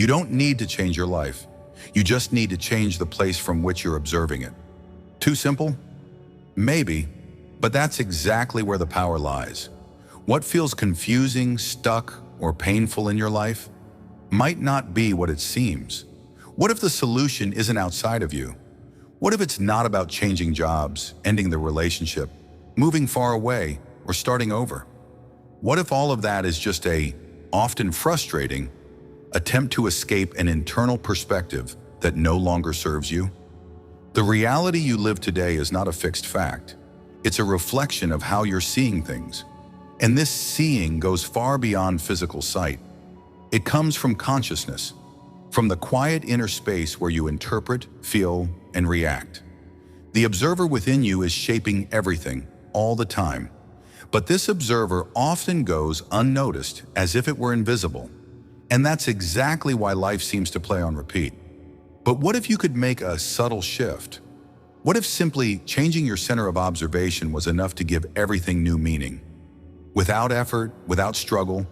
You don't need to change your life. You just need to change the place from which you're observing it. Too simple? Maybe, but that's exactly where the power lies. What feels confusing, stuck, or painful in your life might not be what it seems. What if the solution isn't outside of you? What if it's not about changing jobs, ending the relationship, moving far away, or starting over? What if all of that is just a, often frustrating, attempt to escape an internal perspective that no longer serves you? The reality you live today is not a fixed fact. It's a reflection of how you're seeing things. And this seeing goes far beyond physical sight. It comes from consciousness, from the quiet inner space where you interpret, feel, and react. The observer within you is shaping everything, all the time. But this observer often goes unnoticed, as if it were invisible. And that's exactly why life seems to play on repeat. But what if you could make a subtle shift? What if simply changing your center of observation was enough to give everything new meaning? Without effort, without struggle,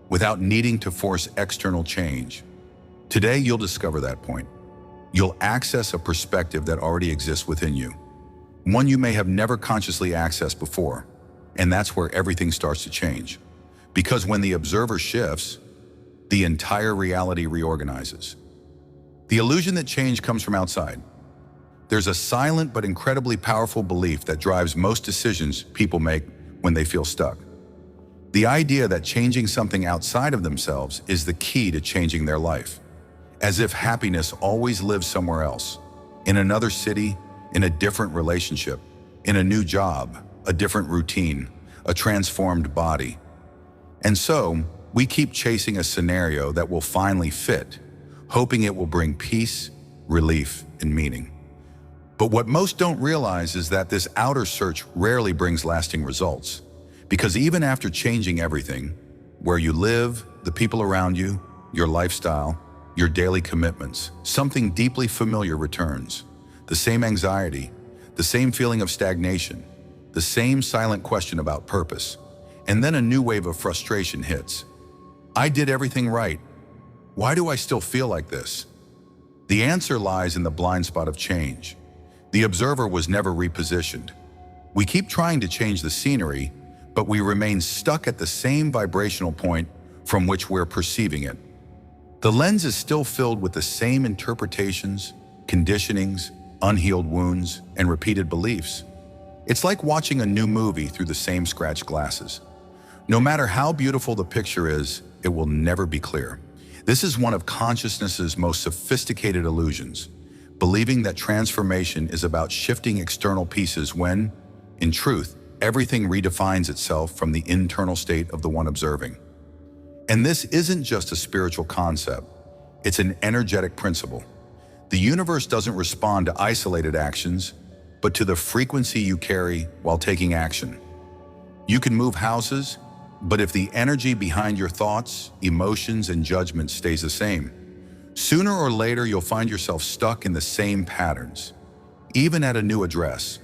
without needing to force external change. Today, you'll discover that point. You'll access a perspective that already exists within you, one you may have never consciously accessed before. And that's where everything starts to change. Because when the observer shifts, the entire reality reorganizes. The illusion that change comes from outside. There's a silent but incredibly powerful belief that drives most decisions people make when they feel stuck. The idea that changing something outside of themselves is the key to changing their life. As if happiness always lives somewhere else, in another city, in a different relationship, in a new job, a different routine, a transformed body. And so, we keep chasing a scenario that will finally fit, hoping it will bring peace, relief, and meaning. But what most don't realize is that this outer search rarely brings lasting results. Because even after changing everything, where you live, the people around you, your lifestyle, your daily commitments, something deeply familiar returns. The same anxiety, the same feeling of stagnation, the same silent question about purpose. And then a new wave of frustration hits. I did everything right. Why do I still feel like this? The answer lies in the blind spot of change. The observer was never repositioned. We keep trying to change the scenery, but we remain stuck at the same vibrational point from which we're perceiving it. The lens is still filled with the same interpretations, conditionings, unhealed wounds, and repeated beliefs. It's like watching a new movie through the same scratched glasses. No matter how beautiful the picture is, it will never be clear. This is one of consciousness's most sophisticated illusions, believing that transformation is about shifting external pieces when, in truth, everything redefines itself from the internal state of the one observing. And this isn't just a spiritual concept, it's an energetic principle. The universe doesn't respond to isolated actions, but to the frequency you carry while taking action. You can move houses, but if the energy behind your thoughts, emotions, and judgments stays the same, sooner or later you'll find yourself stuck in the same patterns, even at a new address.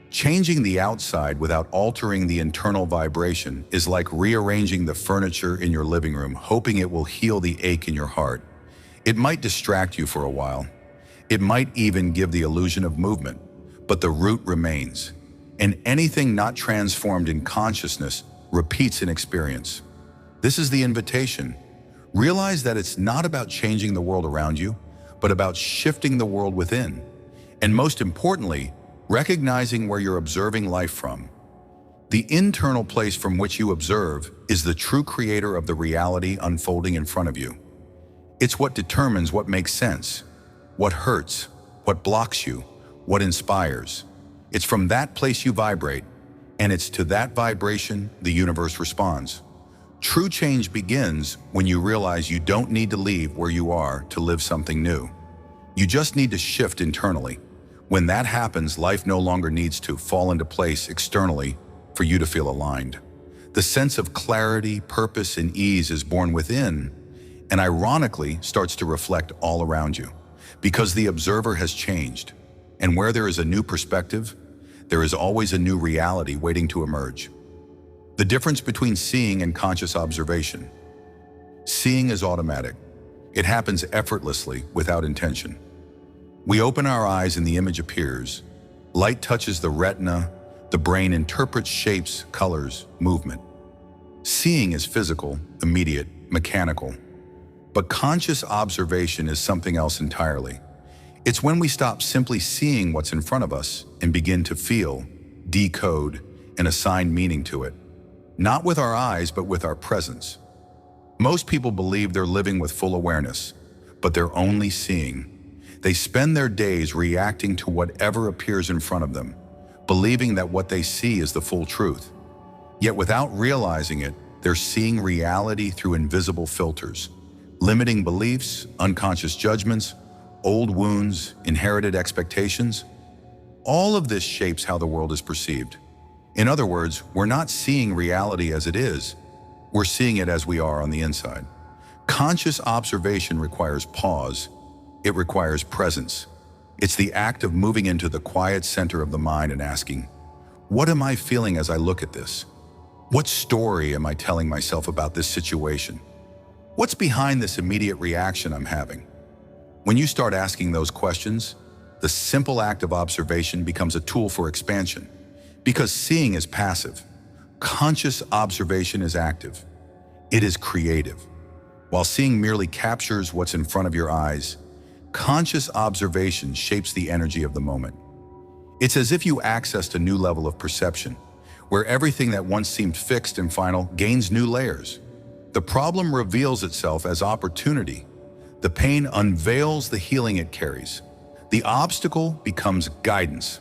Changing the outside without altering the internal vibration is like rearranging the furniture in your living room, hoping it will heal the ache in your heart. It might distract you for a while. It might even give the illusion of movement, but the root remains. And anything not transformed in consciousness repeats in experience. This is the invitation. Realize that it's not about changing the world around you, but about shifting the world within. And most importantly, recognizing where you're observing life from. The internal place from which you observe is the true creator of the reality unfolding in front of you. It's what determines what makes sense, what hurts, what blocks you, what inspires. It's from that place you vibrate, and it's to that vibration the universe responds. True change begins when you realize you don't need to leave where you are to live something new. You just need to shift internally. When that happens, life no longer needs to fall into place externally for you to feel aligned. The sense of clarity, purpose, and ease is born within, and ironically starts to reflect all around you, because the observer has changed. And where there is a new perspective, there is always a new reality waiting to emerge. The difference between seeing and conscious observation. Seeing is automatic. It happens effortlessly, without intention. We open our eyes and the image appears. Light touches the retina, the brain interprets shapes, colors, movement. Seeing is physical, immediate, mechanical. But conscious observation is something else entirely. It's when we stop simply seeing what's in front of us and begin to feel, decode, and assign meaning to it. Not with our eyes, but with our presence. Most people believe they're living with full awareness, but they're only seeing. They spend their days reacting to whatever appears in front of them, believing that what they see is the full truth. Yet without realizing it, they're seeing reality through invisible filters, limiting beliefs, unconscious judgments, old wounds, inherited expectations. All of this shapes how the world is perceived. In other words, we're not seeing reality as it is, we're seeing it as we are on the inside. Conscious observation requires pause. It requires presence. It's the act of moving into the quiet center of the mind and asking, what am I feeling as I look at this? What story am I telling myself about this situation? What's behind this immediate reaction I'm having? When you start asking those questions, the simple act of observation becomes a tool for expansion. Because seeing is passive, conscious observation is active. It is creative. While seeing merely captures what's in front of your eyes, conscious observation shapes the energy of the moment. It's as if you accessed a new level of perception, where everything that once seemed fixed and final gains new layers. The problem reveals itself as opportunity. The pain unveils the healing it carries. The obstacle becomes guidance.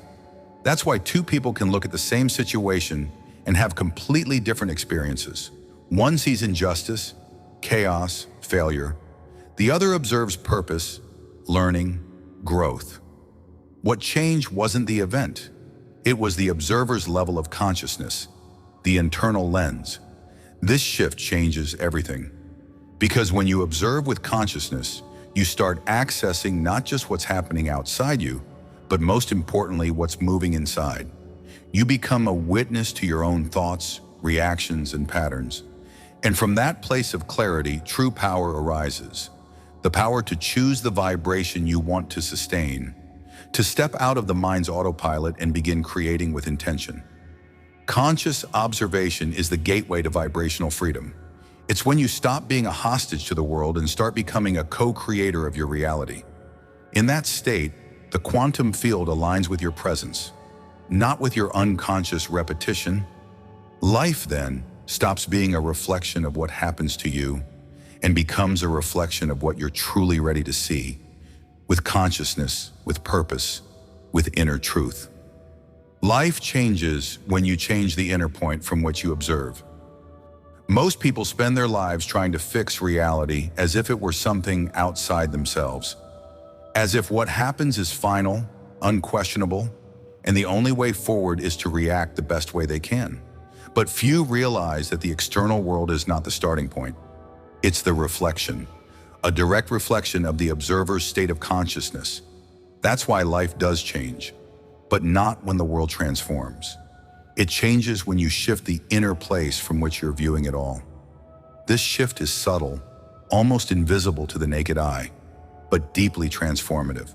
That's why two people can look at the same situation and have completely different experiences. One sees injustice, chaos, failure. The other observes purpose, learning, growth. What changed wasn't the event. It was the observer's level of consciousness, the internal lens. This shift changes everything. Because when you observe with consciousness, you start accessing not just what's happening outside you, but most importantly, what's moving inside. You become a witness to your own thoughts, reactions, and patterns. And from that place of clarity, true power arises. The power to choose the vibration you want to sustain, to step out of the mind's autopilot and begin creating with intention. Conscious observation is the gateway to vibrational freedom. It's when you stop being a hostage to the world and start becoming a co-creator of your reality. In that state, the quantum field aligns with your presence, not with your unconscious repetition. Life, then, stops being a reflection of what happens to you and becomes a reflection of what you're truly ready to see, with consciousness, with purpose, with inner truth. Life changes when you change the inner point from which you observe. Most people spend their lives trying to fix reality as if it were something outside themselves, as if what happens is final, unquestionable, and the only way forward is to react the best way they can. But few realize that the external world is not the starting point. It's the reflection, a direct reflection of the observer's state of consciousness. That's why life does change, but not when the world transforms. It changes when you shift the inner place from which you're viewing it all. This shift is subtle, almost invisible to the naked eye, but deeply transformative.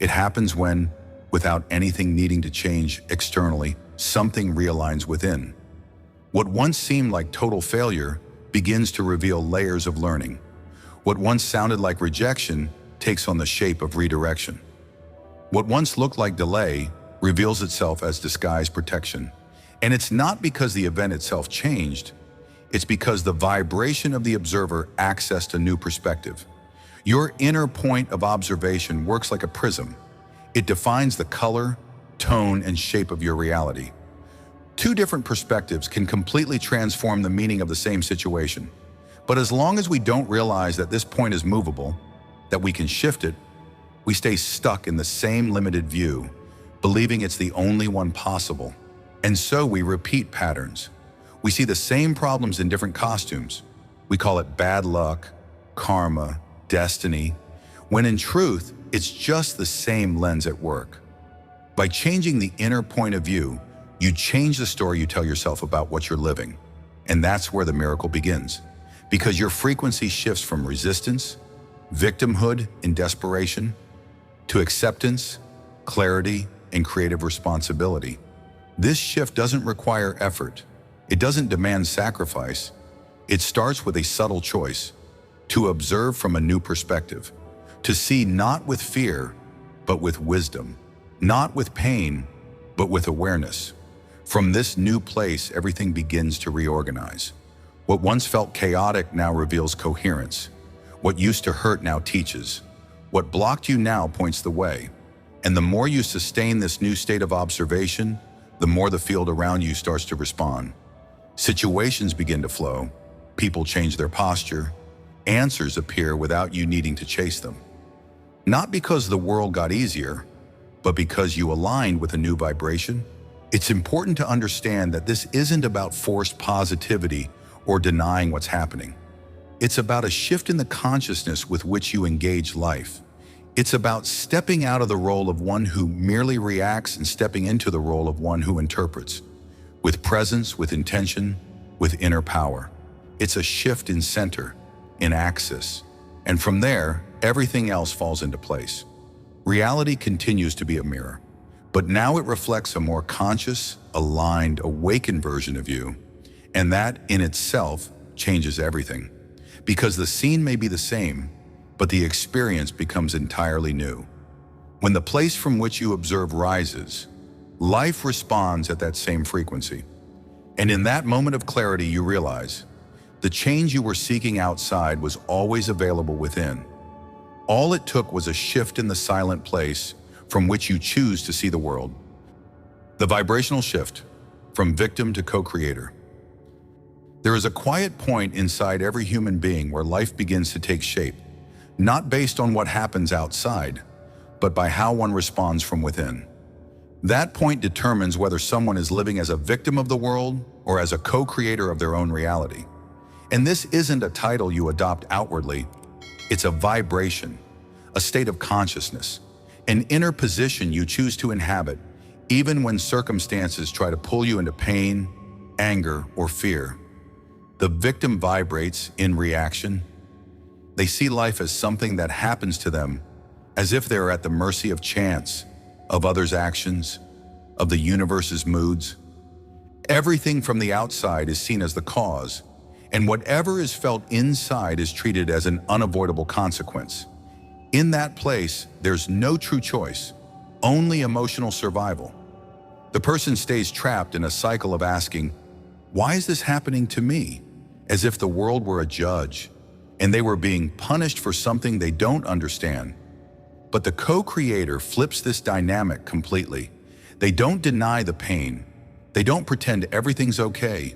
It happens when, without anything needing to change externally, something realigns within. What once seemed like total failure begins to reveal layers of learning. What once sounded like rejection takes on the shape of redirection. What once looked like delay reveals itself as disguised protection. And it's not because the event itself changed, it's because the vibration of the observer accessed a new perspective. Your inner point of observation works like a prism. It defines the color, tone, and shape of your reality. Two different perspectives can completely transform the meaning of the same situation. But as long as we don't realize that this point is movable, that we can shift it, we stay stuck in the same limited view, believing it's the only one possible. And so we repeat patterns. We see the same problems in different costumes. We call it bad luck, karma, destiny, when in truth, it's just the same lens at work. By changing the inner point of view, you change the story you tell yourself about what you're living. And that's where the miracle begins. Because your frequency shifts from resistance, victimhood and desperation, to acceptance, clarity, and creative responsibility. This shift doesn't require effort. It doesn't demand sacrifice. It starts with a subtle choice: to observe from a new perspective, to see not with fear, but with wisdom, not with pain, but with awareness. From this new place, everything begins to reorganize. What once felt chaotic now reveals coherence. What used to hurt now teaches. What blocked you now points the way. And the more you sustain this new state of observation, the more the field around you starts to respond. Situations begin to flow. People change their posture. Answers appear without you needing to chase them. Not because the world got easier, but because you aligned with a new vibration. It's important to understand that this isn't about forced positivity or denying what's happening. It's about a shift in the consciousness with which you engage life. It's about stepping out of the role of one who merely reacts and stepping into the role of one who interprets, with presence, with intention, with inner power. It's a shift in center, in axis, and from there, everything else falls into place. Reality continues to be a mirror, but now it reflects a more conscious, aligned, awakened version of you, and that in itself changes everything. Because the scene may be the same, but the experience becomes entirely new. When the place from which you observe rises, life responds at that same frequency. And in that moment of clarity, you realize the change you were seeking outside was always available within. All it took was a shift in the silent place from which you choose to see the world. The vibrational shift from victim to co-creator. There is a quiet point inside every human being where life begins to take shape, not based on what happens outside, but by how one responds from within. That point determines whether someone is living as a victim of the world or as a co-creator of their own reality. And this isn't a title you adopt outwardly. It's a vibration, a state of consciousness, an inner position you choose to inhabit, even when circumstances try to pull you into pain, anger, or fear. The victim vibrates in reaction. They see life as something that happens to them, as if they're at the mercy of chance, of others' actions, of the universe's moods. Everything from the outside is seen as the cause, and whatever is felt inside is treated as an unavoidable consequence. In that place, there's no true choice, only emotional survival. The person stays trapped in a cycle of asking, "Why is this happening to me?" As if the world were a judge, and they were being punished for something they don't understand. But the co-creator flips this dynamic completely. They don't deny the pain. They don't pretend everything's okay.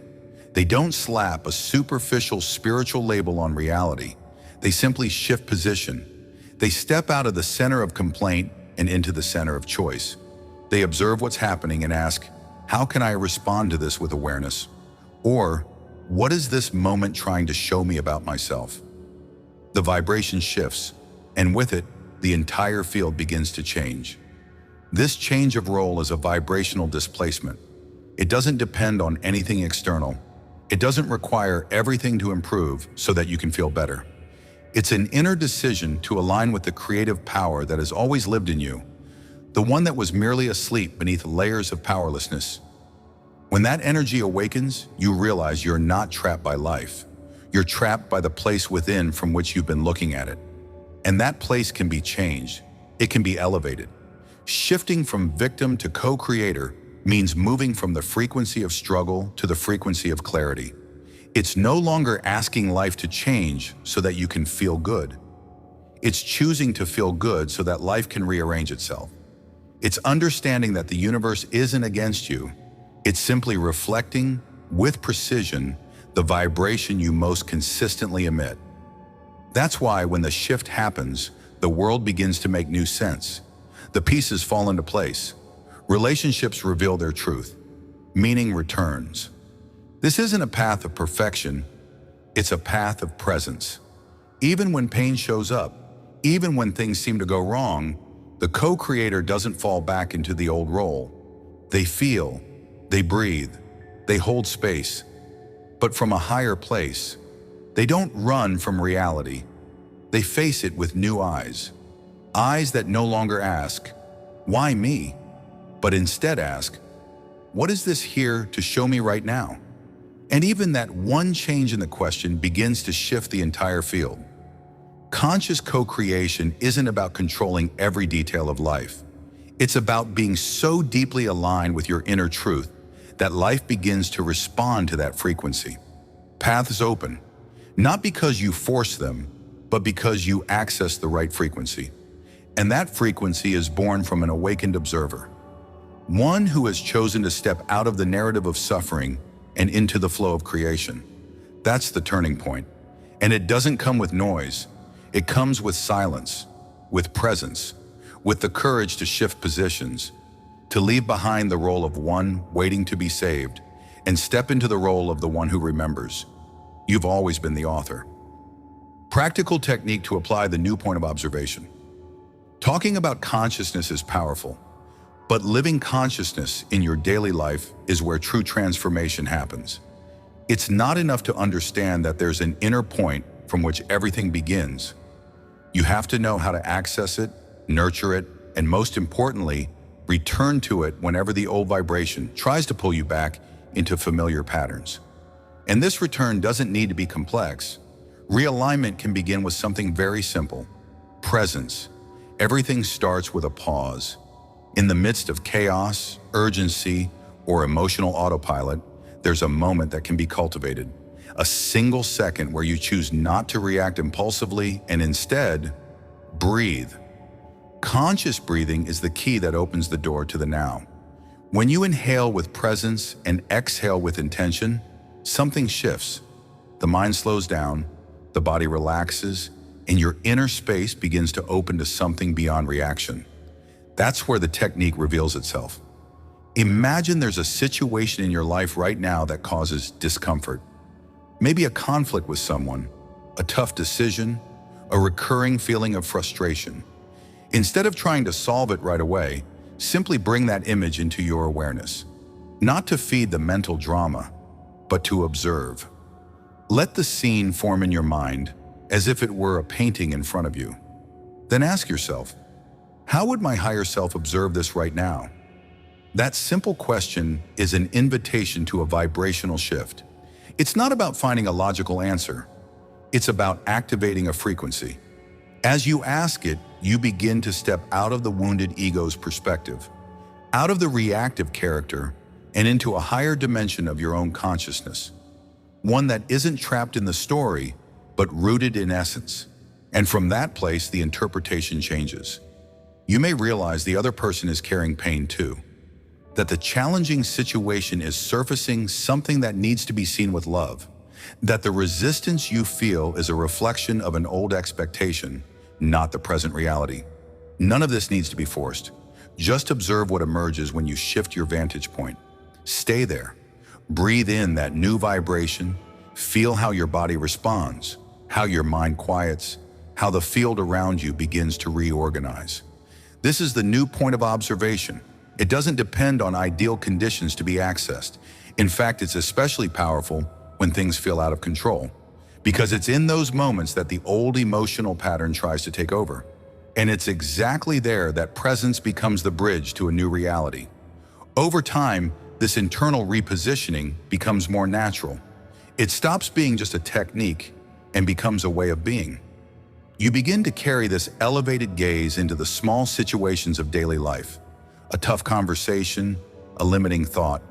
They don't slap a superficial spiritual label on reality. They simply shift position. They step out of the center of complaint and into the center of choice. They observe what's happening and ask, how can I respond to this with awareness? Or, what is this moment trying to show me about myself? The vibration shifts, and with it, the entire field begins to change. This change of role is a vibrational displacement. It doesn't depend on anything external. It doesn't require everything to improve so that you can feel better. It's an inner decision to align with the creative power that has always lived in you, the one that was merely asleep beneath layers of powerlessness. When that energy awakens, you realize you're not trapped by life. You're trapped by the place within from which you've been looking at it. And that place can be changed. It can be elevated. Shifting from victim to co-creator means moving from the frequency of struggle to the frequency of clarity. It's no longer asking life to change so that you can feel good. It's choosing to feel good so that life can rearrange itself. It's understanding that the universe isn't against you. It's simply reflecting, with precision, the vibration you most consistently emit. That's why when the shift happens, the world begins to make new sense. The pieces fall into place. Relationships reveal their truth. Meaning returns. This isn't a path of perfection. It's a path of presence. Even when pain shows up, even when things seem to go wrong, the co-creator doesn't fall back into the old role. They feel, they breathe, they hold space, but from a higher place. They don't run from reality. they face it with new eyes. Eyes that no longer ask, "Why me?" but instead ask, "What is this here to show me right now?" And even that one change in the question begins to shift the entire field. Conscious co-creation isn't about controlling every detail of life. It's about being so deeply aligned with your inner truth that life begins to respond to that frequency. Paths open, not because you force them, but because you access the right frequency. And that frequency is born from an awakened observer, one who has chosen to step out of the narrative of suffering and into the flow of creation. That's the turning point. And it doesn't come with noise. It comes with silence, with presence, with the courage to shift positions, to leave behind the role of one waiting to be saved, and step into the role of the one who remembers. You've always been the author. Practical technique to apply the new point of observation. Talking about consciousness is powerful, but living consciousness in your daily life is where true transformation happens. It's not enough to understand that there's an inner point from which everything begins. You have to know how to access it, nurture it, and most importantly, return to it whenever the old vibration tries to pull you back into familiar patterns. And this return doesn't need to be complex. Realignment can begin with something very simple: presence. Everything starts with a pause. In the midst of chaos, urgency, or emotional autopilot, there's a moment that can be cultivated. A single second where you choose not to react impulsively and instead breathe. Conscious breathing is the key that opens the door to the now. When you inhale with presence and exhale with intention, something shifts. The mind slows down, the body relaxes, and your inner space begins to open to something beyond reaction. That's where the technique reveals itself. Imagine there's a situation in your life right now that causes discomfort. Maybe a conflict with someone, a tough decision, a recurring feeling of frustration. Instead of trying to solve it right away, simply bring that image into your awareness. Not to feed the mental drama, but to observe. Let the scene form in your mind as if it were a painting in front of you. Then ask yourself, how would my higher self observe this right now? That simple question is an invitation to a vibrational shift. It's not about finding a logical answer. It's about activating a frequency. As you ask it, you begin to step out of the wounded ego's perspective, out of the reactive character, and into a higher dimension of your own consciousness. One that isn't trapped in the story, but rooted in essence. And from that place, the interpretation changes. You may realize the other person is carrying pain too, that the challenging situation is surfacing something that needs to be seen with love, that the resistance you feel is a reflection of an old expectation, not the present reality. None of this needs to be forced. Just observe what emerges when you shift your vantage point. Stay there. Breathe in that new vibration. Feel how your body responds, how your mind quiets, how the field around you begins to reorganize. This is the new point of observation. It doesn't depend on ideal conditions to be accessed. In fact, it's especially powerful when things feel out of control, because it's in those moments that the old emotional pattern tries to take over. And it's exactly there that presence becomes the bridge to a new reality. Over time, this internal repositioning becomes more natural. It stops being just a technique and becomes a way of being. You begin to carry this elevated gaze into the small situations of daily life. A tough conversation, a limiting thought,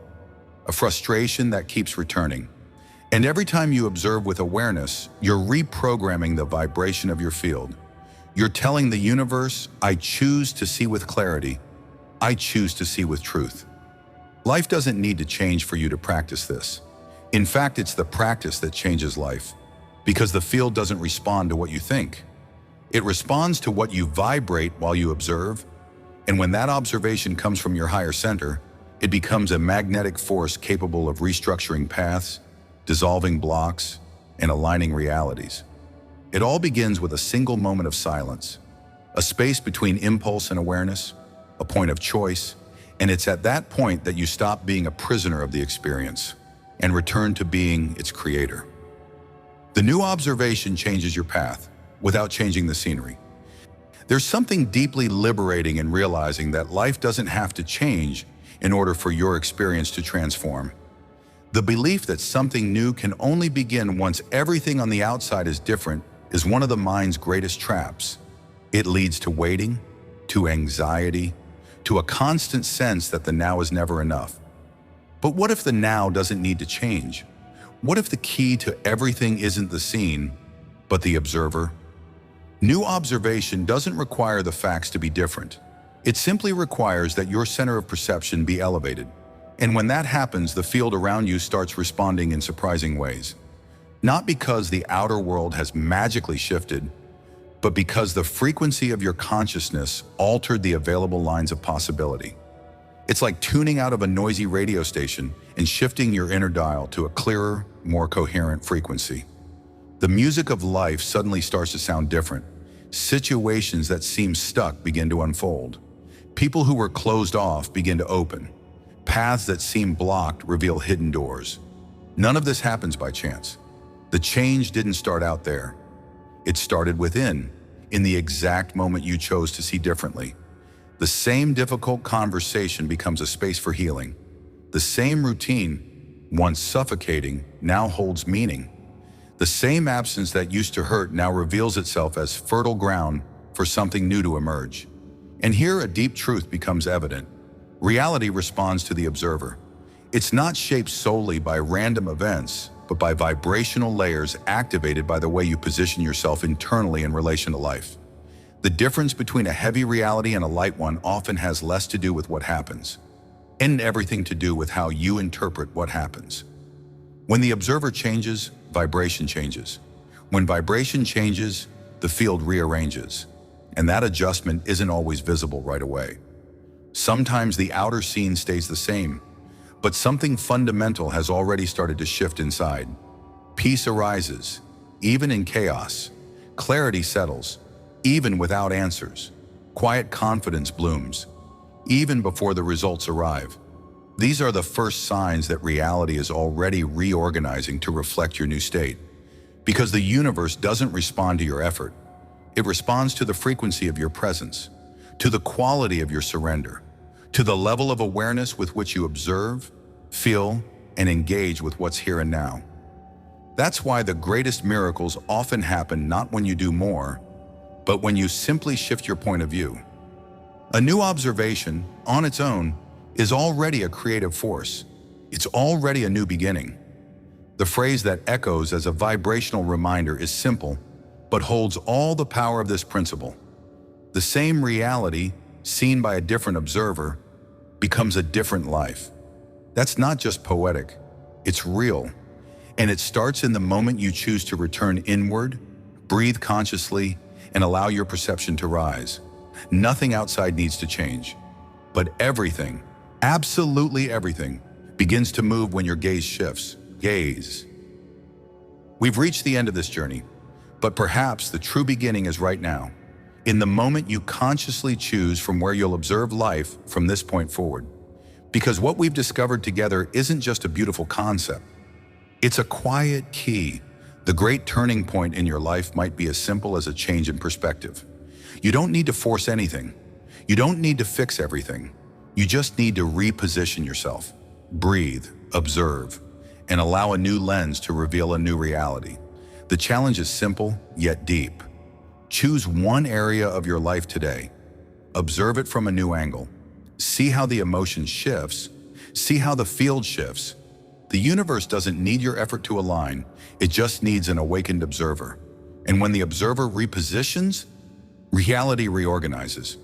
a frustration that keeps returning. And every time you observe with awareness, you're reprogramming the vibration of your field. You're telling the universe, I choose to see with clarity. I choose to see with truth. Life doesn't need to change for you to practice this. In fact, it's the practice that changes life, because the field doesn't respond to what you think. It responds to what you vibrate while you observe. And when that observation comes from your higher center, it becomes a magnetic force capable of restructuring paths, dissolving blocks, and aligning realities. It all begins with a single moment of silence, a space between impulse and awareness, a point of choice, and it's at that point that you stop being a prisoner of the experience and return to being its creator. The new observation changes your path. without changing the scenery. There's something deeply liberating in realizing that life doesn't have to change in order for your experience to transform. The belief that something new can only begin once everything on the outside is different is one of the mind's greatest traps. It leads to waiting, to anxiety, to a constant sense that the now is never enough. But what if the now doesn't need to change? What if the key to everything isn't the scene, but the observer? New observation doesn't require the facts to be different. It simply requires that your center of perception be elevated. And when that happens, the field around you starts responding in surprising ways. Not because the outer world has magically shifted, but because the frequency of your consciousness altered the available lines of possibility. It's like tuning out of a noisy radio station and shifting your inner dial to a clearer, more coherent frequency. The music of life suddenly starts to sound different. Situations that seem stuck begin to unfold. People who were closed off begin to open. Paths that seem blocked reveal hidden doors. None of this happens by chance. The change didn't start out there. It started within, in the exact moment you chose to see differently. The same difficult conversation becomes a space for healing. The same routine, once suffocating, now holds meaning. The same absence that used to hurt now reveals itself as fertile ground for something new to emerge. And here a deep truth becomes evident. Reality responds to the observer. It's not shaped solely by random events, but by vibrational layers activated by the way you position yourself internally in relation to life. The difference between a heavy reality and a light one often has less to do with what happens, and everything to do with how you interpret what happens. When the observer changes, vibration changes. When vibration changes, the field rearranges. And that adjustment isn't always visible right away. Sometimes the outer scene stays the same, but something fundamental has already started to shift inside. Peace arises, even in chaos. Clarity settles, even without answers. Quiet confidence blooms, even before the results arrive. These are the first signs that reality is already reorganizing to reflect your new state. Because the universe doesn't respond to your effort. It responds to the frequency of your presence, to the quality of your surrender, to the level of awareness with which you observe, feel, and engage with what's here and now. That's why the greatest miracles often happen not when you do more, but when you simply shift your point of view. A new observation, on its own, is already a creative force. It's already a new beginning. The phrase that echoes as a vibrational reminder is simple, but holds all the power of this principle. The same reality, seen by a different observer, becomes a different life. That's not just poetic, it's real. And it starts in the moment you choose to return inward, breathe consciously, and allow your perception to rise. Nothing outside needs to change, but everything, absolutely everything, begins to move when your gaze shifts. Gaze. We've reached the end of this journey, but perhaps the true beginning is right now, in the moment you consciously choose from where you'll observe life from this point forward. Because what we've discovered together isn't just a beautiful concept. It's a quiet key. The great turning point in your life might be as simple as a change in perspective. You don't need to force anything. You don't need to fix everything. You just need to reposition yourself. Breathe, observe, and allow a new lens to reveal a new reality. The challenge is simple, yet deep. Choose one area of your life today. Observe it from a new angle. See how the emotion shifts. See how the field shifts. The universe doesn't need your effort to align. It just needs an awakened observer. And when the observer repositions, reality reorganizes.